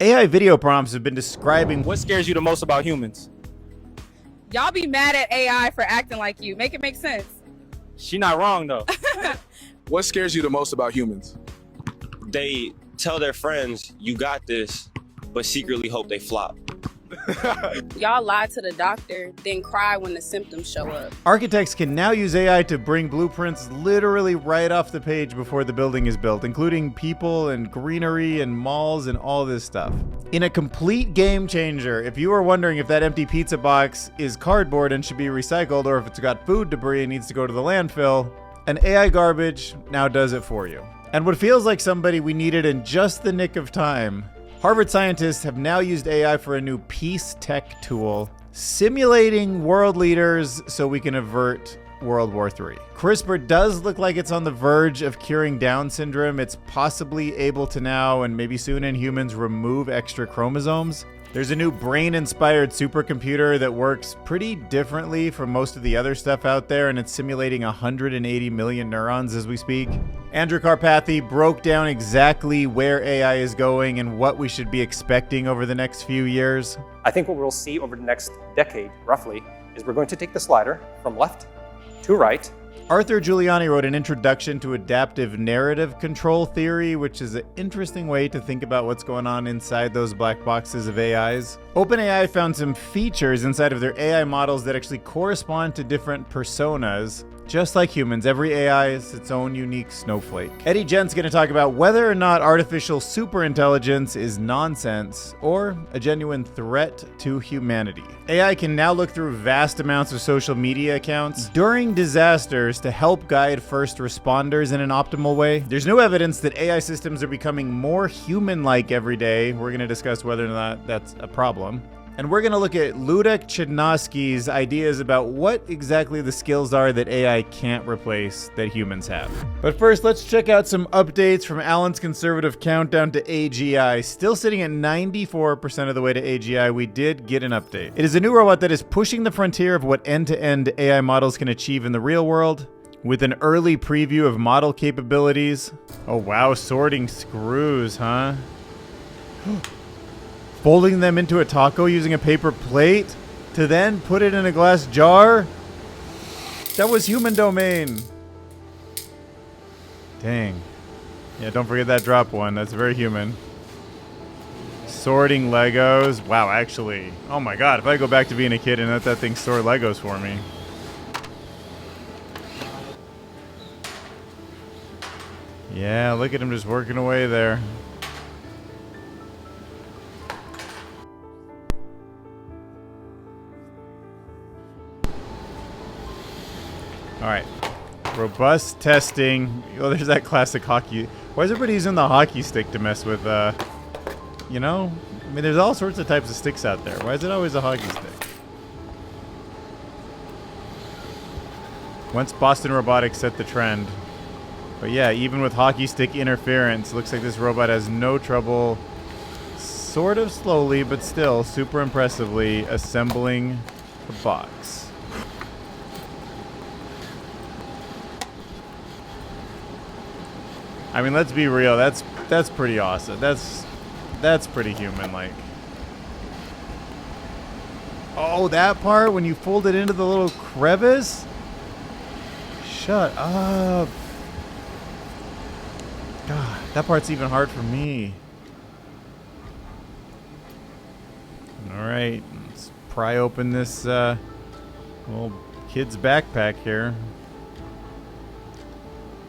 AI video prompts have been describing What scares you the most about humans? Y'all be mad at AI for acting like you. Make it make sense. She not wrong though. What scares you the most about humans? They tell their friends, you got this, but secretly hope they flop. Y'all lie to the doctor, then cry when the symptoms show up. Architects can now use AI to bring blueprints literally right off the page before the building is built, including people and greenery and malls and all this stuff. In a complete game changer, if you are wondering if that empty pizza box is cardboard and should be recycled, or if it's got food debris and needs to go to the landfill, an AI garbage now does it for you. And what feels like somebody we needed in just the nick of time, Harvard scientists have now used AI for a new peace tech tool, simulating world leaders so we can avert World War III. CRISPR does look like it's on the verge of curing Down syndrome. It's possibly able to now, and maybe soon in humans, remove extra chromosomes. There's a new brain-inspired supercomputer that works pretty differently from most of the other stuff out there, and it's simulating 180 million neurons as we speak. Andrej Karpathy broke down exactly where AI is going and what we should be expecting over the next few years. I think what we'll see over the next decade, roughly, is we're going to take the slider from left to right. Arthur Giuliani wrote an introduction to adaptive narrative control theory, which is an interesting way to think about what's going on inside those black boxes of AIs. OpenAI found some features inside of their AI models that actually correspond to different personas. Just like humans, every AI is its own unique snowflake. Eddie Gent's going to talk about whether or not artificial superintelligence is nonsense or a genuine threat to humanity. AI can now look through vast amounts of social media accounts during disasters to help guide first responders in an optimal way. There's no evidence that AI systems are becoming more human-like every day. We're going to discuss whether or not that's a problem. And we're going to look at Ludek Chudnovsky's ideas about what exactly the skills are that AI can't replace that humans have. But first, let's check out some updates from Alan's conservative countdown to AGI. Still sitting at 94% of the way to AGI, we did get an update. It is a new robot that is pushing the frontier of what end-to-end AI models can achieve in the real world, with an early preview of model capabilities. Oh wow, sorting screws, huh? Folding them into a taco using a paper plate to then put it in a glass jar? That was human domain. Dang. Yeah, don't forget that drop one. That's very human. Sorting Legos. Wow, actually. Oh my god, if I go back to being a kid and let that thing sort Legos for me. Yeah, look at him just working away there. All right, robust testing. Oh, there's that classic hockey. Why is everybody using the hockey stick to mess with, you know? I mean, there's all sorts of types of sticks out there. Why is it always a hockey stick? Once Boston Robotics set the trend. But yeah, even with hockey stick interference, looks like this robot has no trouble, sort of slowly, but still super impressively assembling the box. I mean, let's be real. That's pretty awesome. That's pretty human-like. Oh, that part when you fold it into the little crevice? Shut up. God, that part's even hard for me. All right, let's pry open this little kid's backpack here.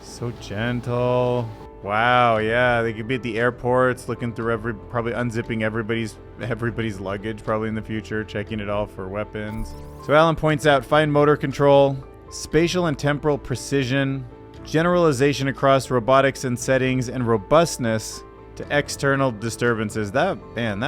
So gentle. Wow, yeah, they could be at the airports looking through probably unzipping everybody's luggage probably in the future, checking it all for weapons. So Alan points out fine motor control, spatial and temporal precision, generalization across robotics and settings, and robustness to external disturbances. That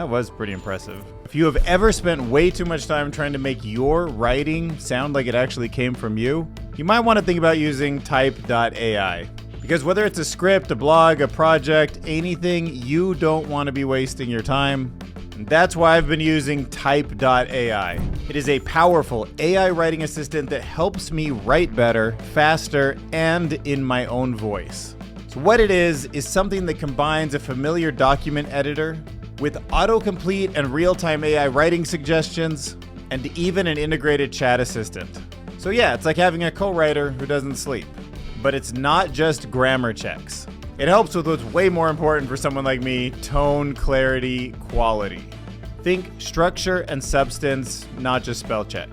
was pretty impressive. If you have ever spent way too much time trying to make your writing sound like it actually came from you, you might want to think about using TYPE.AI. Because whether it's a script, a blog, a project, anything, you don't want to be wasting your time. And that's why I've been using TYPE.AI. It is a powerful AI writing assistant that helps me write better, faster, and in my own voice. So what it is something that combines a familiar document editor with autocomplete and real-time AI writing suggestions, and even an integrated chat assistant. So yeah, it's like having a co-writer who doesn't sleep. But it's not just grammar checks. It helps with what's way more important for someone like me, tone, clarity, quality. Think structure and substance, not just spell check.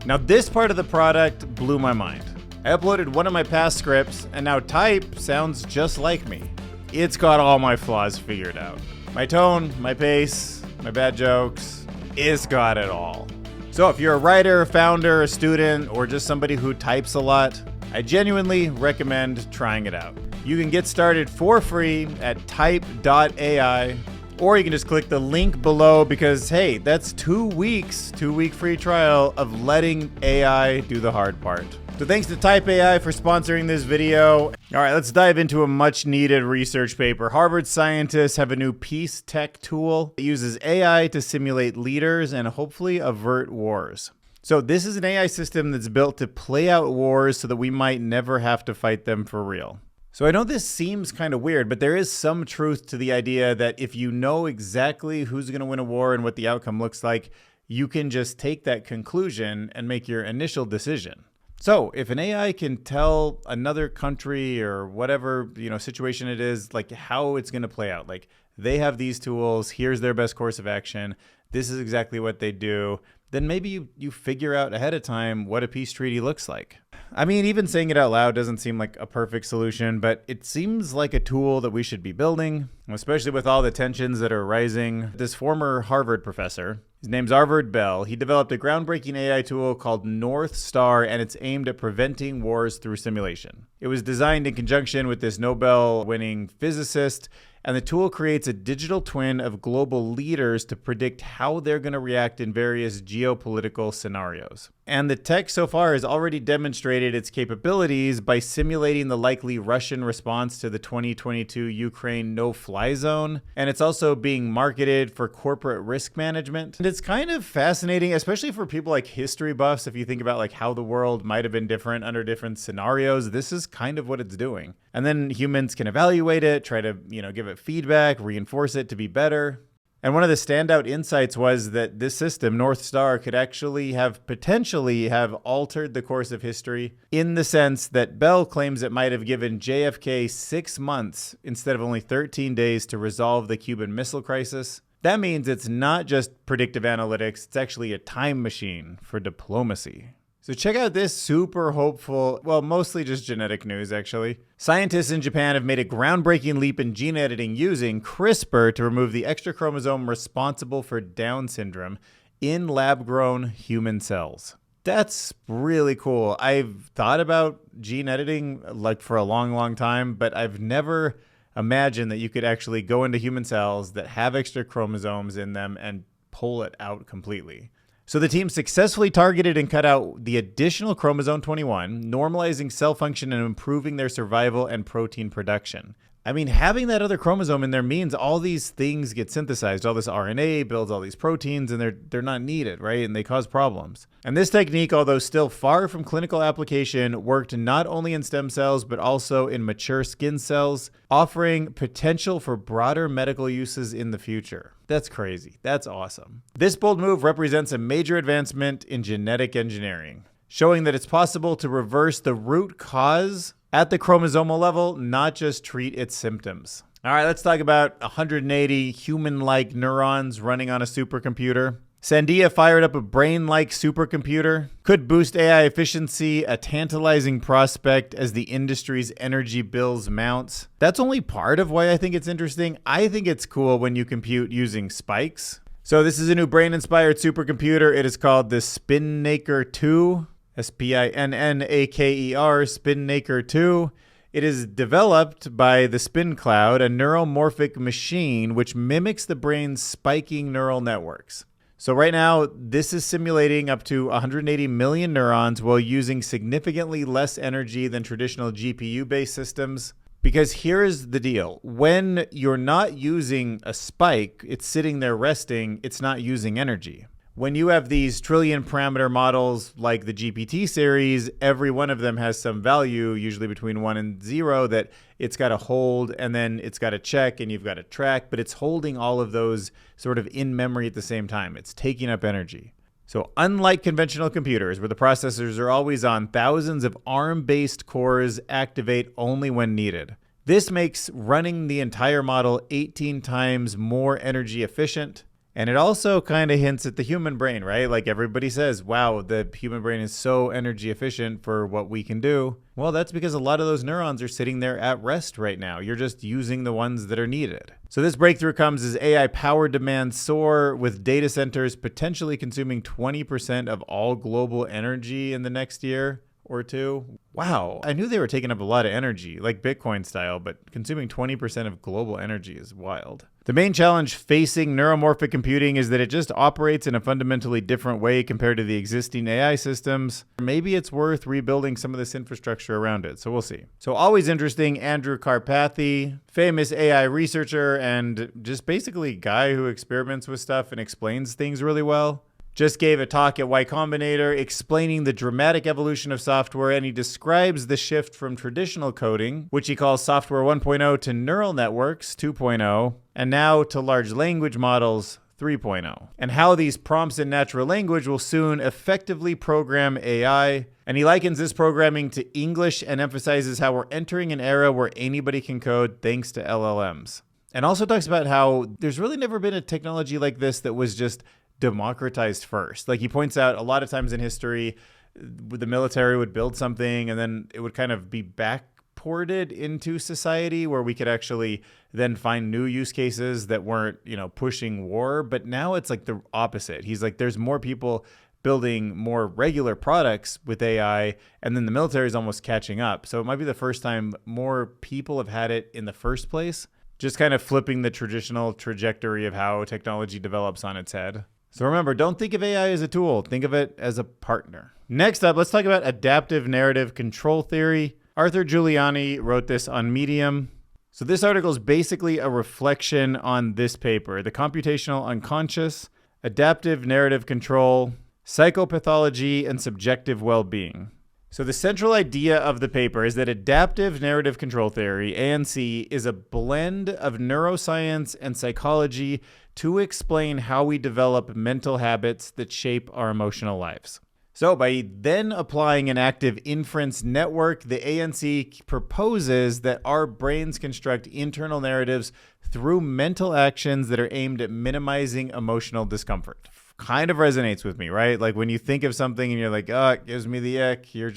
Now this part of the product blew my mind. I uploaded one of my past scripts, and now Type sounds just like me. It's got all my flaws figured out. My tone, my pace, my bad jokes, it's got it all. So if you're a writer, founder, a student, or just somebody who types a lot, I genuinely recommend trying it out. You can get started for free at TYPE.AI, or you can just click the link below because, hey, that's 2 weeks, 2-week free trial of letting AI do the hard part. So thanks to TYPE.AI for sponsoring this video. All right, let's dive into a much needed research paper. Harvard scientists have a new peace tech tool that uses AI to simulate leaders and hopefully avert wars. So this is an AI system that's built to play out wars so that we might never have to fight them for real. So I know this seems kind of weird, but there is some truth to the idea that if you know exactly who's going to win a war and what the outcome looks like, you can just take that conclusion and make your initial decision. So if an AI can tell another country or whatever, situation it is, like how it's going to play out, like they have these tools, here's their best course of action, this is exactly what they do, then maybe you figure out ahead of time what a peace treaty looks like. I mean, even saying it out loud doesn't seem like a perfect solution, but it seems like a tool that we should be building, especially with all the tensions that are rising. This former Harvard professor, his name's Arvid Bell, he developed a groundbreaking AI tool called North Star, and it's aimed at preventing wars through simulation. It was designed in conjunction with this Nobel-winning physicist, and the tool creates a digital twin of global leaders to predict how they're going to react in various geopolitical scenarios. And the tech so far has already demonstrated its capabilities by simulating the likely Russian response to the 2022 Ukraine no-fly zone. And it's also being marketed for corporate risk management. And it's kind of fascinating, especially for people like history buffs. If you think about like how the world might have been different under different scenarios, this is kind of what it's doing. And then humans can evaluate it, try to, give it feedback, reinforce it to be better. And one of the standout insights was that this system, North Star, could actually potentially have altered the course of history in the sense that Bell claims it might have given JFK 6 months instead of only 13 days to resolve the Cuban Missile Crisis. That means it's not just predictive analytics, it's actually a time machine for diplomacy. So check out this super hopeful, well, mostly just genetic news, actually. Scientists in Japan have made a groundbreaking leap in gene editing using CRISPR to remove the extra chromosome responsible for Down syndrome in lab-grown human cells. That's really cool. I've thought about gene editing like for a long, long time, but I've never imagined that you could actually go into human cells that have extra chromosomes in them and pull it out completely. So the team successfully targeted and cut out the additional chromosome 21, normalizing cell function and improving their survival and protein production. I mean, having that other chromosome in there means all these things get synthesized. All this RNA builds all these proteins, and they're not needed, right? And they cause problems. And this technique, although still far from clinical application, worked not only in stem cells, but also in mature skin cells, offering potential for broader medical uses in the future. That's crazy. That's awesome. This bold move represents a major advancement in genetic engineering, showing that it's possible to reverse the root cause at the chromosomal level, not just treat its symptoms. All right, let's talk about 180 human-like neurons running on a supercomputer. Sandia fired up a brain-like supercomputer. Could boost AI efficiency, a tantalizing prospect as the industry's energy bills mounts. That's only part of why I think it's interesting. I think it's cool when you compute using spikes. So this is a new brain-inspired supercomputer. It is called the Spinnaker 2. Spinnaker, Spinnaker 2. It is developed by the Spin Cloud, a neuromorphic machine which mimics the brain's spiking neural networks. So right now, this is simulating up to 180 million neurons while using significantly less energy than traditional GPU-based systems. Because here's the deal. When you're not using a spike, it's sitting there resting, it's not using energy. When you have these trillion parameter models like the GPT series, every one of them has some value, usually between 1 and 0, that it's got to hold, and then it's got to check, and you've got to track, but it's holding all of those sort of in memory at the same time. It's taking up energy. So unlike conventional computers, where the processors are always on, thousands of ARM-based cores activate only when needed. This makes running the entire model 18 times more energy efficient. And it also kind of hints at the human brain, right? Like everybody says, wow, the human brain is so energy efficient for what we can do. Well, that's because a lot of those neurons are sitting there at rest right now. You're just using the ones that are needed. So this breakthrough comes as AI power demands soar, with data centers potentially consuming 20% of all global energy in the next year or two. Wow. I knew they were taking up a lot of energy, like Bitcoin style, but consuming 20% of global energy is wild. The main challenge facing neuromorphic computing is that it just operates in a fundamentally different way compared to the existing AI systems. Maybe it's worth rebuilding some of this infrastructure around it, so we'll see. So always interesting, Andrew Karpathy, famous AI researcher and just basically guy who experiments with stuff and explains things really well. Just gave a talk at Y Combinator explaining the dramatic evolution of software, and he describes the shift from traditional coding, which he calls software 1.0, to neural networks 2.0, and now to large language models 3.0, and how these prompts in natural language will soon effectively program AI. And he likens this programming to English and emphasizes how we're entering an era where anybody can code thanks to LLMs. And also talks about how there's really never been a technology like this that was just democratized first. Like he points out, a lot of times in history, the military would build something and then it would kind of be backported into society where we could actually then find new use cases that weren't, pushing war. But now it's like the opposite. He's like, there's more people building more regular products with AI, and then the military is almost catching up. So it might be the first time more people have had it in the first place, just kind of flipping the traditional trajectory of how technology develops on its head. So remember, don't think of AI as a tool. Think of it as a partner. Next up, let's talk about adaptive narrative control theory. Arthur Giuliani wrote this on Medium. So this article is basically a reflection on this paper, The Computational Unconscious, Adaptive Narrative Control, Psychopathology, and Subjective Well-Being. So the central idea of the paper is that adaptive narrative control theory, ANC, is a blend of neuroscience and psychology to explain how we develop mental habits that shape our emotional lives. So by then applying an active inference network, the ANC proposes that our brains construct internal narratives through mental actions that are aimed at minimizing emotional discomfort. Kind of resonates with me, right? Like when you think of something and you're like, oh, it gives me the ick, you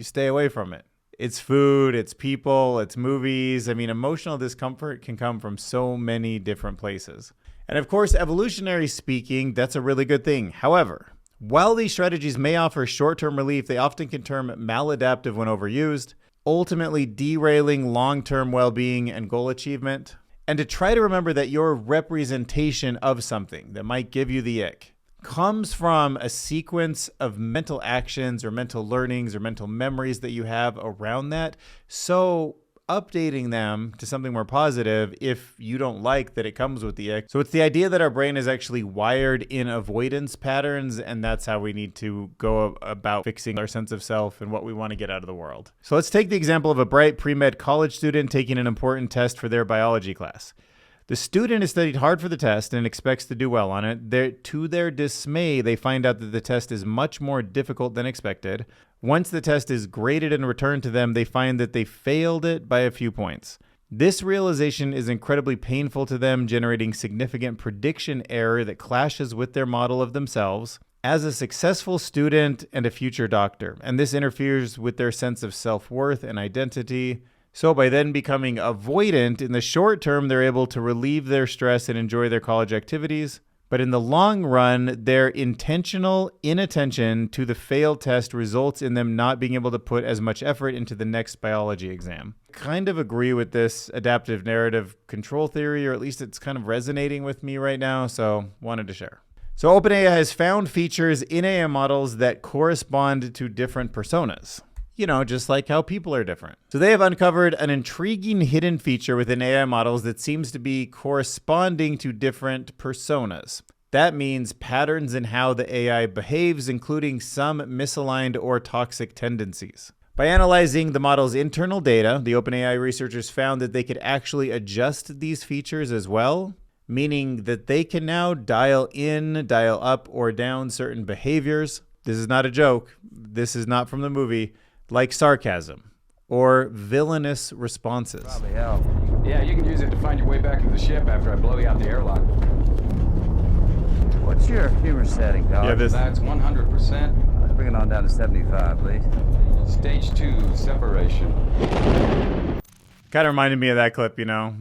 stay away from it. It's food, it's people, it's movies. I mean, emotional discomfort can come from so many different places. And of course, evolutionary speaking, that's a really good thing. However, while these strategies may offer short-term relief, they often can turn maladaptive when overused, ultimately derailing long-term well-being and goal achievement. And to try to remember that your representation of something that might give you the ick comes from a sequence of mental actions or mental learnings or mental memories that you have around that. So updating them to something more positive if you don't like that it comes with the ick. So it's the idea that our brain is actually wired in avoidance patterns, and that's how we need to go about fixing our sense of self and what we want to get out of the world. So let's take the example of a bright pre-med college student taking an important test for their biology class. The student has studied hard for the test and expects to do well on it. To their dismay, they find out that the test is much more difficult than expected. Once the test is graded and returned to them, they find that they failed it by a few points. This realization is incredibly painful to them, generating significant prediction error that clashes with their model of themselves as a successful student and a future doctor. And this interferes with their sense of self-worth and identity. So by then becoming avoidant, in the short term, they're able to relieve their stress and enjoy their college activities. But in the long run, their intentional inattention to the failed test results in them not being able to put as much effort into the next biology exam. Kind of agree with this adaptive narrative control theory, or at least it's kind of resonating with me right now, so wanted to share. So OpenAI has found features in AI models that correspond to different personas. Just like how people are different. So they have uncovered an intriguing hidden feature within AI models that seems to be corresponding to different personas. That means patterns in how the AI behaves, including some misaligned or toxic tendencies. By analyzing the model's internal data, the OpenAI researchers found that they could actually adjust these features as well, meaning that they can now dial in, dial up, or down certain behaviors. This is not a joke. This is not from the movie, like sarcasm or villainous responses. Probably help. Yeah, you can use it to find your way back to the ship after I blow you out the airlock. What's your humor setting, dog? Yeah, That's 100%. Let's bring it on down to 75, please. Stage 2, separation. Kind of reminded me of that clip, you know.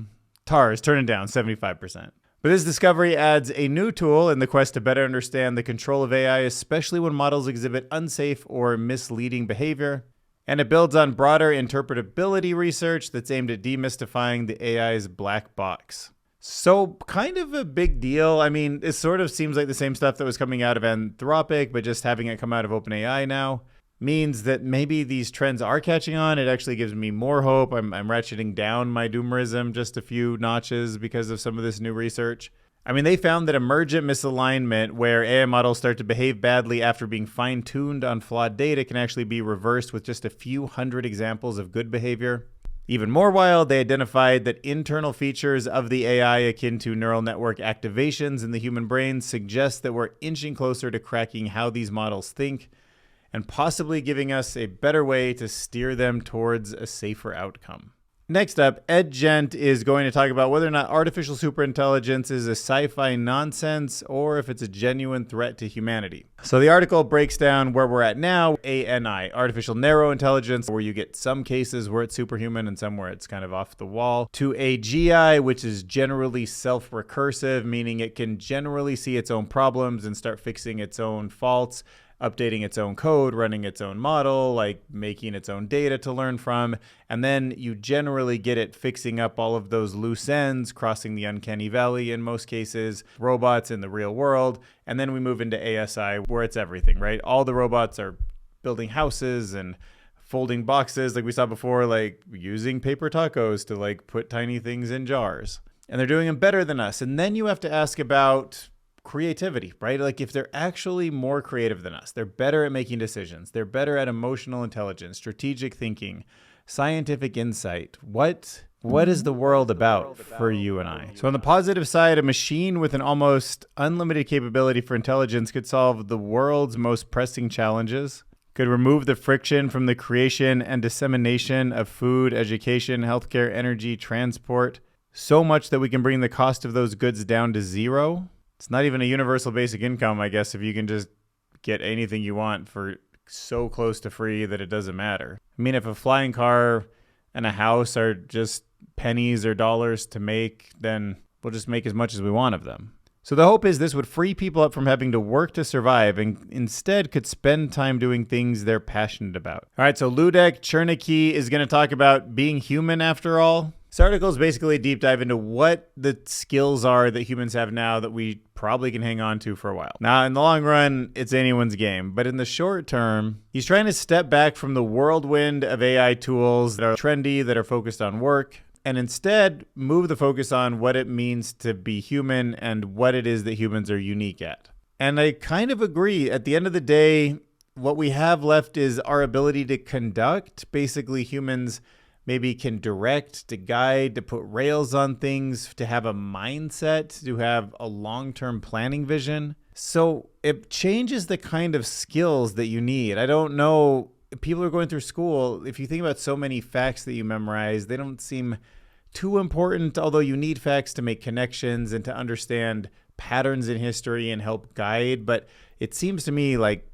TARS, turning down 75%. But this discovery adds a new tool in the quest to better understand the control of AI, especially when models exhibit unsafe or misleading behavior. And it builds on broader interpretability research that's aimed at demystifying the AI's black box. So kind of a big deal. I mean, it sort of seems like the same stuff that was coming out of Anthropic, but just having it come out of OpenAI now means that maybe these trends are catching on. It actually gives me more hope. I'm ratcheting down my doomerism just a few notches because of some of this new research. I mean, they found that emergent misalignment, where AI models start to behave badly after being fine-tuned on flawed data, can actually be reversed with just a few hundred examples of good behavior. Even more wild, they identified that internal features of the AI akin to neural network activations in the human brain suggest that we're inching closer to cracking how these models think and possibly giving us a better way to steer them towards a safer outcome. Next up, Ed Gent is going to talk about whether or not artificial superintelligence is a sci-fi nonsense or if it's a genuine threat to humanity. So the article breaks down where we're at now, ANI, artificial narrow intelligence, where you get some cases where it's superhuman and some where it's kind of off the wall, to AGI, which is generally self-recursive, meaning it can generally see its own problems and start fixing its own faults, updating its own code, running its own model, like making its own data to learn from. And then you generally get it fixing up all of those loose ends, crossing the uncanny valley in most cases, robots in the real world. And then we move into ASI, where it's everything, right? All the robots are building houses and folding boxes, like we saw before, like using paper tacos to like put tiny things in jars. And they're doing them better than us. And then you have to ask about creativity, right? Like if they're actually more creative than us, they're better at making decisions, they're better at emotional intelligence, strategic thinking, scientific insight. What is the world about for you and I? So on the positive side, a machine with an almost unlimited capability for intelligence could solve the world's most pressing challenges, could remove the friction from the creation and dissemination of food, education, healthcare, energy, transport, so much that we can bring the cost of those goods down to zero. It's not even a universal basic income, I guess, if you can just get anything you want for so close to free that it doesn't matter. I mean, if a flying car and a house are just pennies or dollars to make, then we'll just make as much as we want of them. So the hope is this would free people up from having to work to survive and instead could spend time doing things they're passionate about. All right, so Ludek Chernicki is going to talk about being human after all. This article is basically a deep dive into what the skills are that humans have now that we probably can hang on to for a while. Now, in the long run, it's anyone's game. But in the short term, he's trying to step back from the whirlwind of AI tools that are trendy, that are focused on work, and instead move the focus on what it means to be human and what it is that humans are unique at. And I kind of agree. At the end of the day, what we have left is our ability to conduct. Basically, humans maybe can direct, to guide, to put rails on things, to have a mindset, to have a long-term planning vision. So it changes the kind of skills that you need. I don't know, people are going through school. If you think about so many facts that you memorize, they don't seem too important, although you need facts to make connections and to understand patterns in history and help guide. But it seems to me like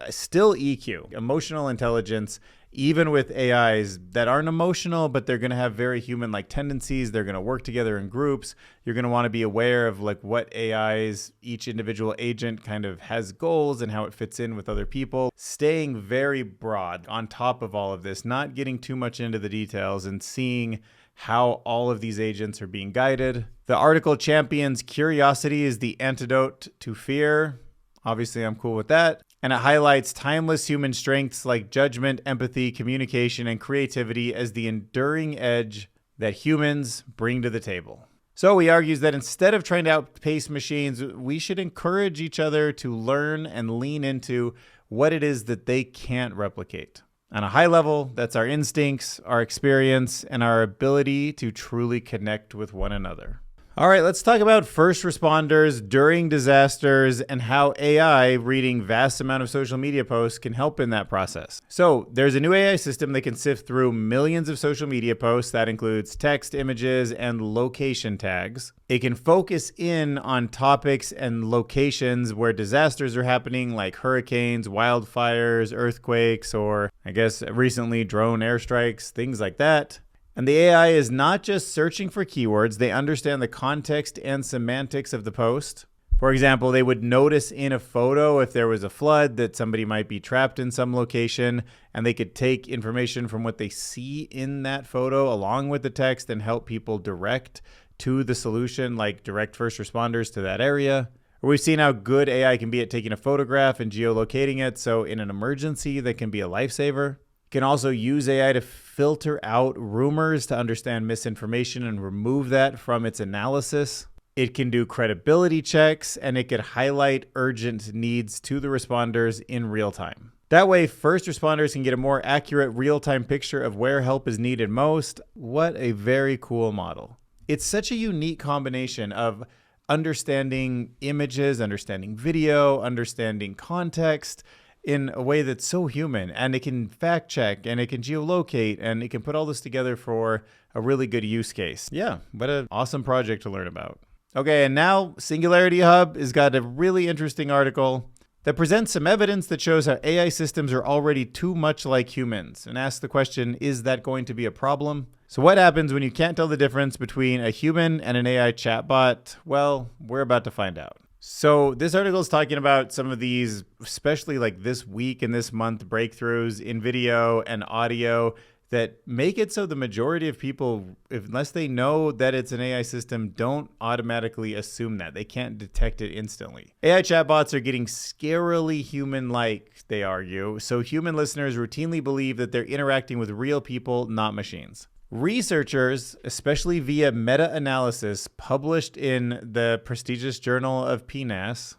still EQ, emotional intelligence, even with AIs that aren't emotional, but they're going to have very human-like tendencies. They're going to work together in groups. You're going to want to be aware of like what AIs, each individual agent kind of has goals and how it fits in with other people. Staying very broad on top of all of this, not getting too much into the details and seeing how all of these agents are being guided. The article champions curiosity is the antidote to fear. Obviously, I'm cool with that. And it highlights timeless human strengths like judgment, empathy, communication, and creativity as the enduring edge that humans bring to the table. So he argues that instead of trying to outpace machines, we should encourage each other to learn and lean into what it is that they can't replicate. On a high level, that's our instincts, our experience, and our ability to truly connect with one another. All right, let's talk about first responders during disasters and how AI reading vast amount of social media posts can help in that process. So there's a new AI system that can sift through millions of social media posts. That includes text, images, and location tags. It can focus in on topics and locations where disasters are happening, like hurricanes, wildfires, earthquakes, or I guess recently drone airstrikes, things like that. And the AI is not just searching for keywords, they understand the context and semantics of the post. For example, they would notice in a photo if there was a flood that somebody might be trapped in some location, and they could take information from what they see in that photo along with the text and help people direct to the solution, like direct first responders to that area. Or we've seen how good AI can be at taking a photograph and geolocating it, so in an emergency, that can be a lifesaver. Can also use AI to filter out rumors to understand misinformation and remove that from its analysis. It can do credibility checks, and it could highlight urgent needs to the responders in real time. That way, first responders can get a more accurate real-time picture of where help is needed most. What a very cool model. It's such a unique combination of understanding images, understanding video, understanding context, in a way that's so human, and it can fact check and it can geolocate and it can put all this together for a really good use case. Yeah, what an awesome project to learn about. Okay, and now Singularity Hub has got a really interesting article that presents some evidence that shows how AI systems are already too much like humans and asks the question, is that going to be a problem? So what happens when you can't tell the difference between a human and an AI chatbot? Well, we're about to find out. So this article is talking about some of these, especially like this week and this month, breakthroughs in video and audio that make it so the majority of people, unless they know that it's an AI system, don't automatically assume that. They can't detect it instantly. AI chatbots are getting scarily human-like, they argue, so human listeners routinely believe that they're interacting with real people, not machines. Researchers, especially via meta-analysis published in the prestigious journal of PNAS,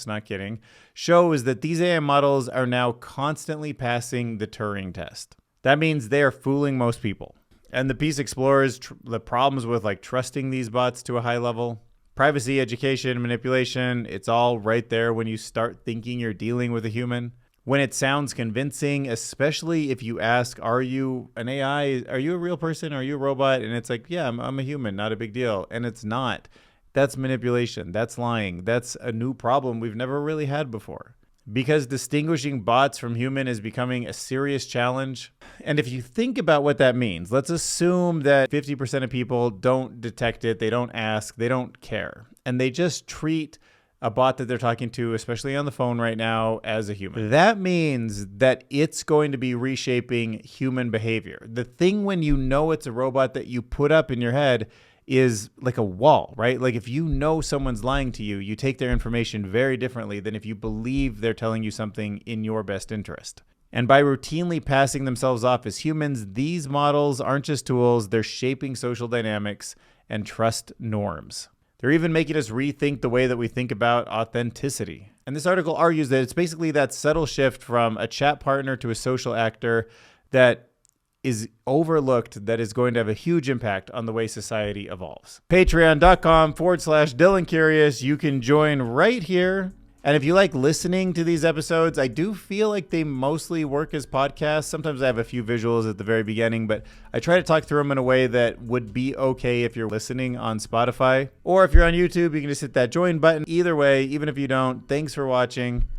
not kidding, shows that these AI models are now constantly passing the Turing test. That means they are fooling most people. And the piece explores the problems with like trusting these bots to a high level. Privacy, education, manipulation, it's all right there when you start thinking you're dealing with a human. When it sounds convincing, especially if you ask, are you an AI? Are you a real person? Are you a robot? And it's like, yeah, I'm a human, not a big deal. And it's not. That's manipulation. That's lying. That's a new problem we've never really had before. Because distinguishing bots from human is becoming a serious challenge. And if you think about what that means, let's assume that 50% of people don't detect it, they don't ask, they don't care. And they just treat a bot that they're talking to, especially on the phone right now, as a human. That means that it's going to be reshaping human behavior. The thing when you know it's a robot that you put up in your head is like a wall, right? Like if you know someone's lying to you, you take their information very differently than if you believe they're telling you something in your best interest. And by routinely passing themselves off as humans, these models aren't just tools, they're shaping social dynamics and trust norms. They're even making us rethink the way that we think about authenticity. And this article argues that it's basically that subtle shift from a chat partner to a social actor that is overlooked that is going to have a huge impact on the way society evolves. Patreon.com/Dylan Curious. You can join right here. And if you like listening to these episodes, I do feel like they mostly work as podcasts. Sometimes I have a few visuals at the very beginning, but I try to talk through them in a way that would be okay if you're listening on Spotify. Or if you're on YouTube, you can just hit that join button. Either way, even if you don't, thanks for watching.